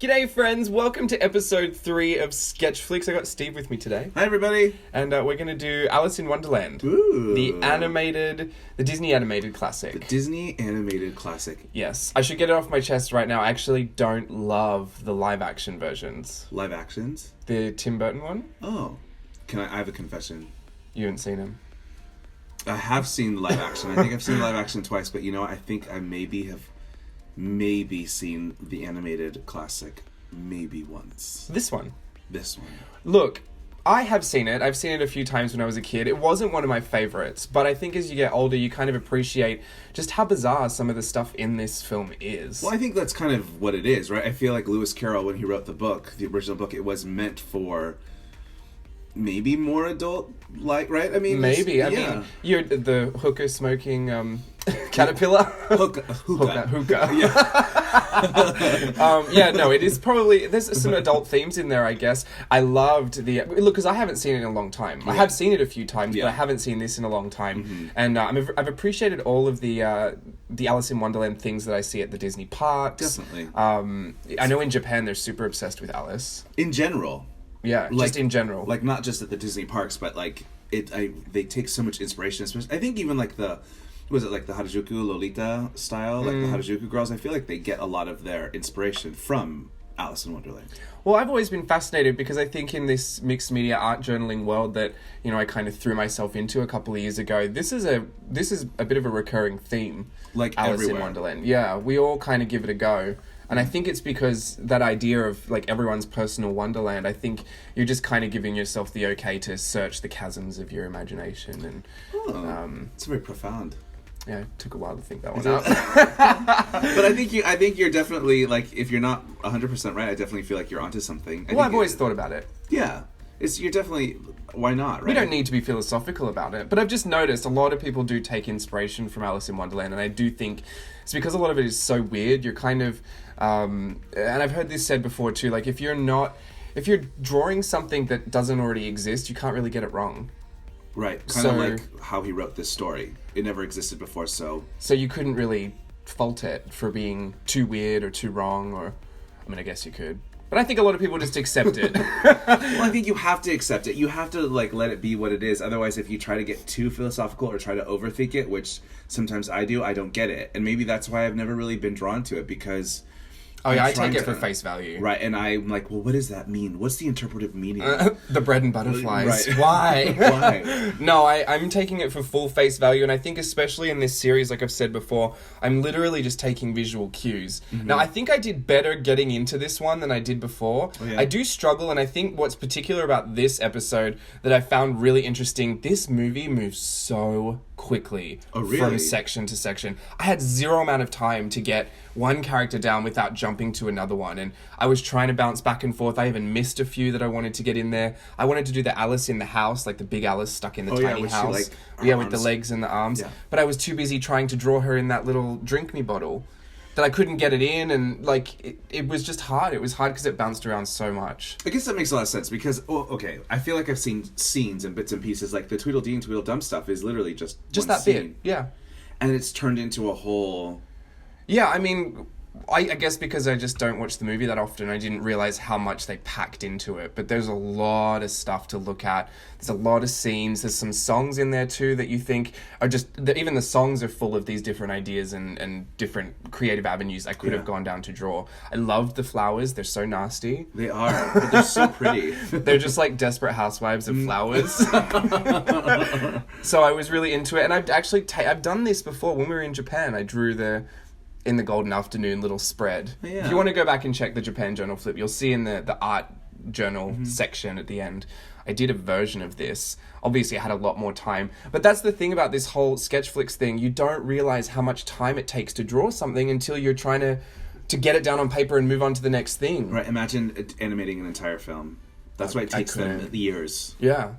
G'day friends, welcome to episode 3 of Sketchflix. I got Steve with me today. Hi everybody. And we're going to do Alice in Wonderland. Ooh. The Disney animated classic. The Disney animated classic. Yes. I should get it off my chest right now. I actually don't love the live action versions. Live actions? The Tim Burton one? Oh. I have a confession. You haven't seen him? I have seen live action. I think I've seen live action twice, but you know, I think I have seen the animated classic maybe once. This one? This one. Look, I have seen it. I've seen it a few times when I was a kid. It wasn't one of my favorites, but I think as you get older, you kind of appreciate just how bizarre some of the stuff in this film is. Well, I think that's kind of what it is, right? I feel like Lewis Carroll, when he wrote the book, the original book, it was meant for maybe more adult, like, right? I mean, maybe. I mean, you're the hookah smoking caterpillar. Hookah. Yeah. No, it is probably, there's some adult themes in there, I guess. I loved look, because I haven't seen it in a long time. I have seen it a few times, but I haven't seen this in a long time. Mm-hmm. And I've appreciated all of the Alice in Wonderland things that I see at the Disney parks. Definitely. I know in Japan they're super obsessed with Alice. In general. Yeah, just in general. Like, not just at the Disney parks, but, like, they take so much inspiration. Especially, I think even, like, the Harajuku Lolita style, like the Harajuku girls, I feel like they get a lot of their inspiration from Alice in Wonderland. Well, I've always been fascinated because I think in this mixed media art journaling world that, you know, I kind of threw myself into a couple of years ago, this is a bit of a recurring theme. Like Alice everywhere. in Wonderland. Yeah, we all kind of give it a go. And I think it's because that idea of, like, everyone's personal wonderland, I think you're just kind of giving yourself the okay to search the chasms of your imagination. And it's very profound. Yeah, it took a while to think that one out. But I think you're definitely, like, if you're not 100% right, I definitely feel like you're onto something. I've always thought about it. Yeah. You're definitely, why not, right? We don't need to be philosophical about it, but I've just noticed a lot of people do take inspiration from Alice in Wonderland, and I do think it's because a lot of it is so weird. You're kind of, and I've heard this said before too, like if you're drawing something that doesn't already exist, you can't really get it wrong. Right, kind of like how he wrote this story. It never existed before, so you couldn't really fault it for being too weird or too wrong, or, I mean, I guess you could. But I think a lot of people just accept it. Well, I think you have to accept it. You have to, like, let it be what it is. Otherwise, if you try to get too philosophical or try to overthink it, which sometimes I do, I don't get it. And maybe that's why I've never really been drawn to it, because... Oh yeah, I take it for face value. Right, and I'm like, well, what does that mean? What's the interpretive meaning? The bread and butterflies. Right. Why? Why? No, I'm taking it for full face value, and I think especially in this series, like I've said before, I'm literally just taking visual cues. Mm-hmm. Now, I think I did better getting into this one than I did before. Oh, yeah. I do struggle, and I think what's particular about this episode that I found really interesting, this movie moves so quickly from section to section. I had zero amount of time to get one character down without jumping to another one, and I was trying to bounce back and forth. I even missed a few that I wanted to get in there. I wanted to do the Alice in the house, like the big Alice stuck in the tiny house. With the legs and the arms. Yeah. But I was too busy trying to draw her in that little drink me bottle that I couldn't get it in, and like it was just hard. It was hard because it bounced around so much. I guess that makes a lot of sense because, I feel like I've seen scenes and bits and pieces, like the Tweedledee and Tweedledum stuff is literally just one that scene. Bit, yeah. And it's turned into a whole... Yeah, I mean... I guess because I just don't watch the movie that often, I didn't realize how much they packed into it. But there's a lot of stuff to look at. There's a lot of scenes. There's some songs in there too that you think are just... Even the songs are full of these different ideas and different creative avenues I could have gone down to draw. I loved the flowers. They're so nasty. They are, but they're so pretty. They're just like Desperate Housewives of flowers. So I was really into it. And I've actually... I've done this before. When we were in Japan, I drew in the Golden Afternoon little spread. Yeah. If you want to go back and check the Japan Journal flip, you'll see in the art journal section at the end, I did a version of this. Obviously, I had a lot more time. But that's the thing about this whole Sketchflix thing. You don't realize how much time it takes to draw something until you're trying to get it down on paper and move on to the next thing. Right, imagine animating an entire film. That's why it takes them years. Yeah.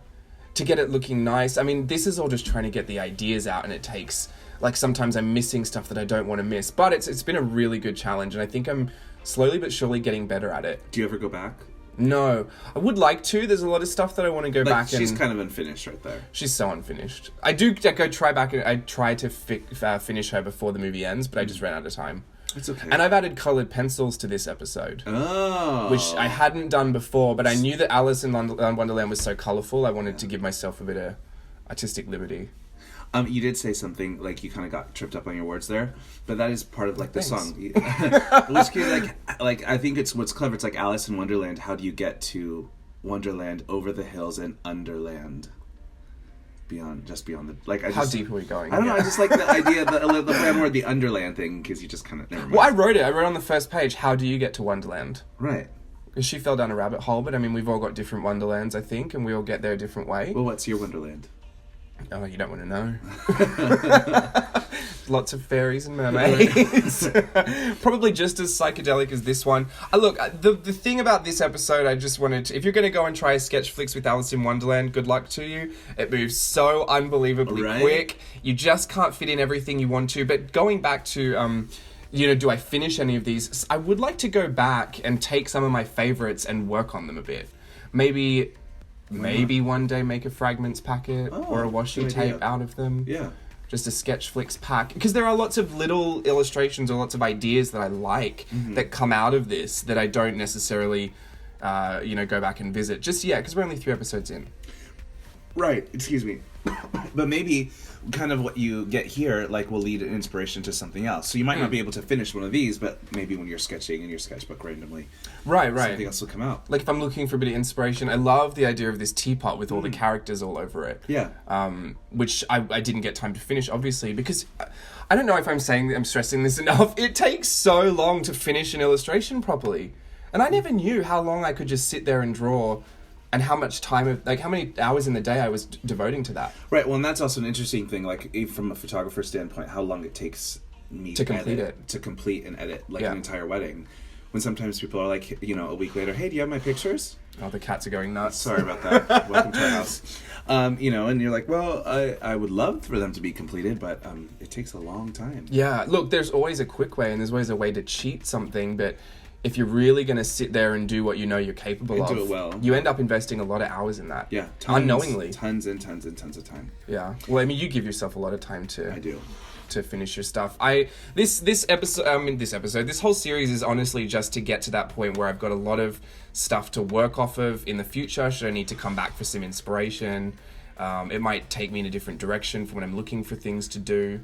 To get it looking nice. I mean, this is all just trying to get the ideas out, and it takes... Like, sometimes I'm missing stuff that I don't want to miss. But it's been a really good challenge, and I think I'm slowly but surely getting better at it. Do you ever go back? No. I would like to. There's a lot of stuff that I want to go back and... She's kind of unfinished right there. She's so unfinished. I do go try back, and I try to finish her before the movie ends, but I just ran out of time. It's okay. And I've added coloured pencils to this episode. Oh. Which I hadn't done before, but I knew that Alice in Wonderland was so colourful, I wanted to give myself a bit of artistic liberty. You did say something, like, you kind of got tripped up on your words there, but that is part of, like, the song. Like, I think it's what's clever. It's like Alice in Wonderland. How do you get to Wonderland, over the hills, and underland? Beyond the... Like, How deep are we going? I don't know, I just like the idea, the glamour of the underland thing, because you just kind of... Never mind. Well, I wrote on the first page, how do you get to Wonderland? Right. Because she fell down a rabbit hole, but I mean, we've all got different Wonderlands, I think, and we all get there a different way. Well, what's your Wonderland? Oh, you don't want to know. Lots of fairies and mermaids. Probably just as psychedelic as this one. Look, the thing about this episode, I just wanted to... If you're going to go and try a Sketchflix with Alice in Wonderland, good luck to you. It moves so unbelievably quick. You just can't fit in everything you want to. But going back to... do I finish any of these? I would like to go back and take some of my favourites and work on them a bit. Maybe one day make a fragments packet or a washi tape out of them. Yeah. Just a Sketchflix pack. Because there are lots of little illustrations or lots of ideas that I like that come out of this that I don't necessarily, go back and visit. Just, because we're only 3 episodes in. Right. Excuse me. But maybe kind of what you get here, like, will lead an inspiration to something else. So you might not be able to finish one of these, but maybe when you're sketching in your sketchbook randomly, right, something else will come out. Like if I'm looking for a bit of inspiration, I love the idea of this teapot with all the characters all over it. Yeah. Which I didn't get time to finish, obviously, because I don't know if I'm stressing this enough. It takes so long to finish an illustration properly, and I never knew how long I could just sit there and draw. And how much time, how many hours in the day I was devoting to that. Right, well, and that's also an interesting thing, like, even from a photographer's standpoint, how long it takes me to complete to complete and edit, like, an entire wedding. When sometimes people are like, a week later, hey, do you have my pictures? Oh, the cats are going nuts. Sorry about that. Welcome to our house. And you're like, well, I would love for them to be completed, but it takes a long time. Yeah, look, there's always a quick way, and there's always a way to cheat something, but... If you're really going to sit there and do what you know you're capable of, do it well. You end up investing a lot of hours in that. Yeah. Unknowingly. Tons and tons and tons of time. Yeah. Well, I mean, you give yourself a lot of time to... I do. To finish your stuff. This whole series is honestly just to get to that point where I've got a lot of stuff to work off of in the future. Should I need to come back for some inspiration? It might take me in a different direction for when I'm looking for things to do.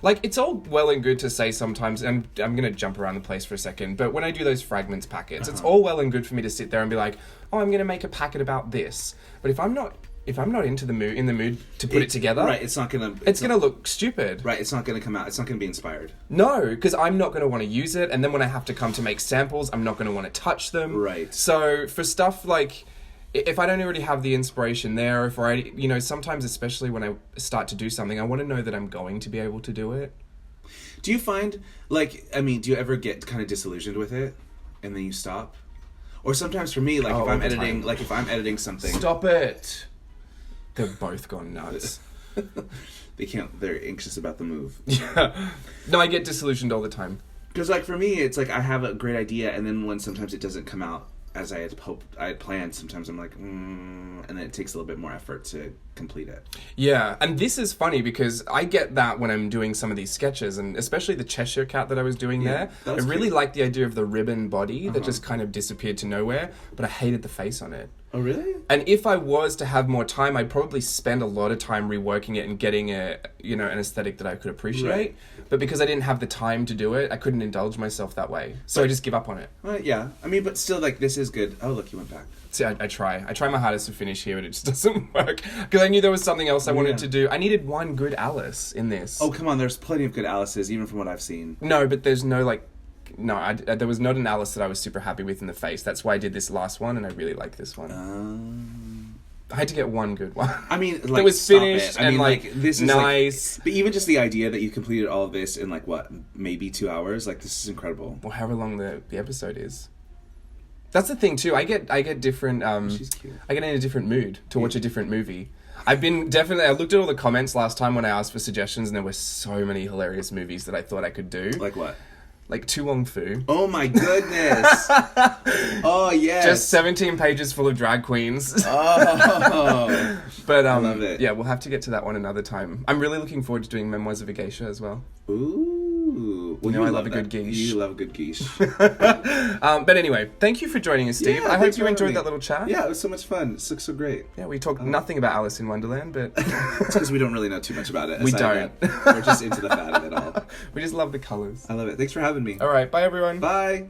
Like, it's all well and good to say sometimes, and I'm going to jump around the place for a second, but when I do those fragments packets, it's all well and good for me to sit there and be like, oh, I'm going to make a packet about this. But if I'm not in the mood to put it together, right, it's going to look stupid. Right, it's not going to come out. It's not going to be inspired. No, because I'm not going to want to use it, and then when I have to come to make samples, I'm not going to want to touch them. Right. So for stuff like, if I don't already have the inspiration there, if I, sometimes, especially when I start to do something, I want to know that I'm going to be able to do it. Do you find, do you ever get kind of disillusioned with it, and then you stop? Or sometimes for me, if I'm editing something... Stop it! They've both gone nuts. They're anxious about the move. Yeah. No, I get disillusioned all the time. Because, for me, it's I have a great idea, and then when sometimes it doesn't come out as I had planned, sometimes I'm like, and then it takes a little bit more effort to complete it. Yeah, and this is funny because I get that when I'm doing some of these sketches, and especially the Cheshire Cat that I was doing there. I really liked the idea of the ribbon body that just kind of disappeared to nowhere, but I hated the face on it. Oh, really? And if I was to have more time, I'd probably spend a lot of time reworking it and getting an aesthetic that I could appreciate. Right. But because I didn't have the time to do it, I couldn't indulge myself that way. So I just give up on it. Yeah. I mean, but still, this is good. Oh, look, you went back. See, I try. I try my hardest to finish here, but it just doesn't work. Because I knew there was something else I wanted to do. I needed one good Alice in this. Oh, come on. There's plenty of good Alices, even from what I've seen. No, but there's no, there was not an Alice that I was super happy with in the face. That's why I did this last one, and I really like this one. I had to get one good one. I mean, that was finished and this is nice. But even just the idea that you completed all of this in maybe 2 hours, this is incredible. Well, however long the episode is. That's the thing too. I get different. She's cute. I get in a different mood to watch a different movie. I looked at all the comments last time when I asked for suggestions, and there were so many hilarious movies that I thought I could do. Like what? Like Tu Wong Fu. Oh my goodness! Oh yes. Just 17 pages full of drag queens. Oh. But I love it. Yeah, we'll have to get to that one another time. I'm really looking forward to doing Memoirs of a Geisha as well. Ooh. Ooh. Well, You know I love a good that. geesh. You love a good geesh. But anyway, thank you for joining us, Steve. Yeah, I hope thanks you for enjoyed having that me. little chat. Yeah, it was so much fun. It looks so great. Yeah, we talked nothing about Alice in Wonderland, but It's because we don't really know too much about it. We aside don't. that We're just into the fat of it all. we just love the colours. I love it. Thanks for having me. All right, bye everyone. Bye.